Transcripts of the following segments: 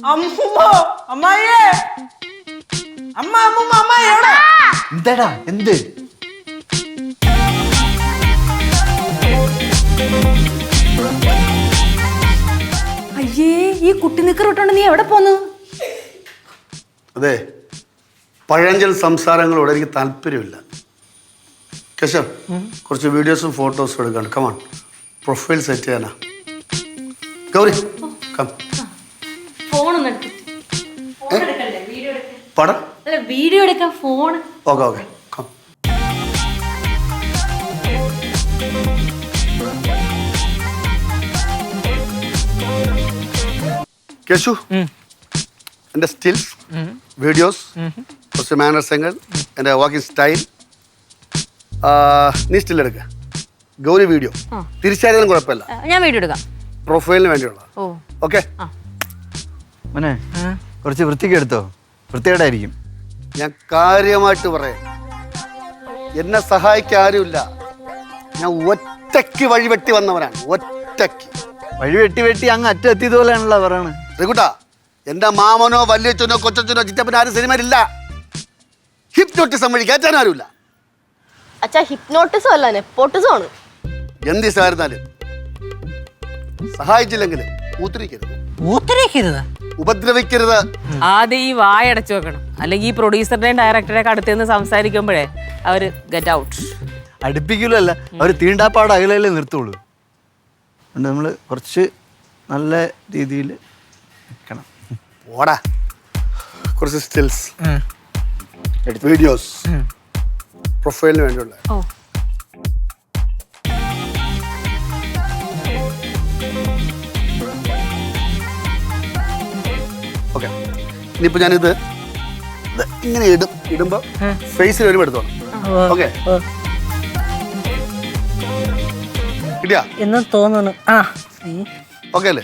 അമ്മൂമ്മ അമ്മായിയേ അമ്മ അമ്മൂമ്മ അമ്മായി എവിടെ? എന്താടാ എന്ത്? അയ്യേ ഈ കുട്ടി നിക്കറിട്ടോണ്ട് നീ എവിടെ പോന്നു? അതെ, പഴഞ്ചൽ സംസാരങ്ങളോട് എനിക്ക് താല്പര്യമില്ല. കേശവ്, കുറച്ച് വീഡിയോസും ഫോട്ടോസും എടുക്കാണ്. കമാൺ, പ്രൊഫൈൽ സെറ്റ് ചെയ്യാനാ. ഗൗരി കം. പടം വീഡിയോ എടുക്കാൻ phone. Okay okay come. Keshu, എൻ്റെ സ്റ്റിൽസ്, വീഡിയോസ്, കുറച്ച് മാനർസങ്ങൾ, എൻ്റെ വാക്കിംഗ് സ്റ്റൈൽ, നീ സ്റ്റിൽ എടുക്ക. ഗൗരി വീഡിയോ, തിരിച്ചറിയാനും കുഴപ്പമില്ല. ഞാൻ വീഡിയോ എടുക്കാം. പ്രൊഫൈലിന് വേണ്ടിയുള്ള. ഓക്കെ. മോനെ കുറച്ച് വൃത്തിക്ക് എടുത്തോ, വൃത്തികേടായിരിക്കും. ഞാൻ കാര്യമായിട്ട് പറയാം, എന്നെ സഹായിക്കാൻ ആരുമില്ല. ഞാൻ ഒറ്റയ്ക്ക് വഴിവെട്ടി വന്നവനാണ്, ഒറ്റയ്ക്ക്. വഴി വെട്ടി വെട്ടി അങ്ങ് അറ്റെത്തിയതുപോലെയാണല്ലോ പറയണത്. ശ്രീകുട്ടാ, എൻ്റെ മാമനോ വല്യച്ഛനോ കൊച്ചച്ഛനോ ചിറ്റപ്പനോ ആരും സിനിമയിലില്ല. ഹിപ്നോട്ടിസം വഴി കയറ്റാൻ ആരുമില്ല. അച്ഛാ, ഹിപ്നോട്ടിസം അല്ല, നെപ്പോട്ടിസം ആണ്. എന്ത് സായിരുന്നാലും സഹായിച്ചില്ലെങ്കിലും ഉപദ്രവിക്കരുത്. ആദ്യം ഈ വായടച്ചു വെക്കണം, അല്ലെങ്കിൽ ഈ പ്രൊഡ്യൂസറുടെയും ഡയറക്ടറുടെയും അടുത്ത് നിന്ന് സംസാരിക്കുമ്പോഴേ അവര് ഗെറ്റ് ഔട്ട്. അടുപ്പിക്കലല്ല, അവർ തീണ്ടാപ്പാട് അകലല്ലേ നിർത്തുള്ളൂ. അതുകൊണ്ട് നമ്മൾ കുറച്ച് നല്ല രീതിയിൽ നിൽക്കണം. ഓടാ, കുറച്ച് സ്റ്റിൽസ്, വീഡിയോസ്, പ്രൊഫൈലിന് വേണ്ടിയുള്ള. ഓക്കെ, ഇനിയിപ്പോ ഞാനിത് ഇങ്ങനെ ഇടുമ്പോ ഫേസിൽ വരുമ്പോ എടുത്തോണം. ഓക്കെ, കിട്ടിയാ എന്ന് തോന്നുന്നു. ഓക്കെ അല്ലേ?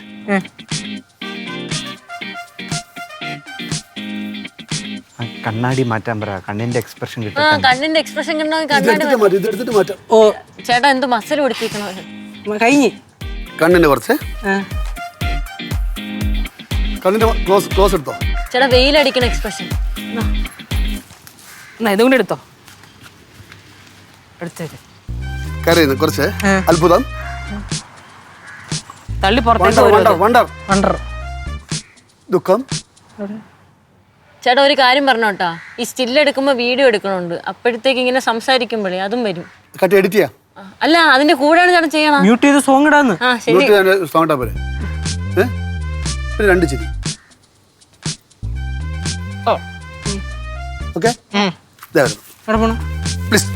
കണ്ണാടി മാറ്റാൻ പറ, കണ്ണിന്റെ എക്സ്പ്രഷൻ കിട്ടും. കണ്ണിന്റെ എക്സ്പ്രഷൻ ഇതെടുത്തിട്ട് മാറ്റാം. ഓ ചേട്ടാ, എന്ത് മസിൽ പിടിപ്പിക്കണോ? കഴിഞ്ഞ് കണ്ണിന്റെ കുറച്ച് കണ്ണിന്റെ ക്ലോസ് എടുത്തോ. ചേട്ടാ, വെയിലടിക്കണ എക്സ്പ്രഷൻ. ഇതും കൂടെ എടുത്തോ, എടുത്തേക്ക്. കരയുന്നു കുറച്ച്. അത്ഭുതം, തള്ളി പുറത്തേക്ക്. വണ്ടർ, ദുഃഖം. ചേട്ടാ, ഒരു കാര്യം പറഞ്ഞോട്ടാ, ഈ സ്റ്റിൽ എടുക്കുമ്പോ വീഡിയോ എടുക്കണുണ്ട്, അപ്പോഴത്തേക്ക് ഇങ്ങനെ സംസാരിക്കുമ്പോഴേ അതും വരും. കട്ട് എഡിറ്റ് ചെയ്യാം. അല്ല, അതിന്റെ കൂടെയാണ് ചേട്ടൻ ചെയ്യണം. മ്യൂട്ട് ചെയ്ത് സോങ് ഇടാന്ന്. ആ ശരി. സൗണ്ട് പോലെ രണ്ട് ചിരി. Okay, please.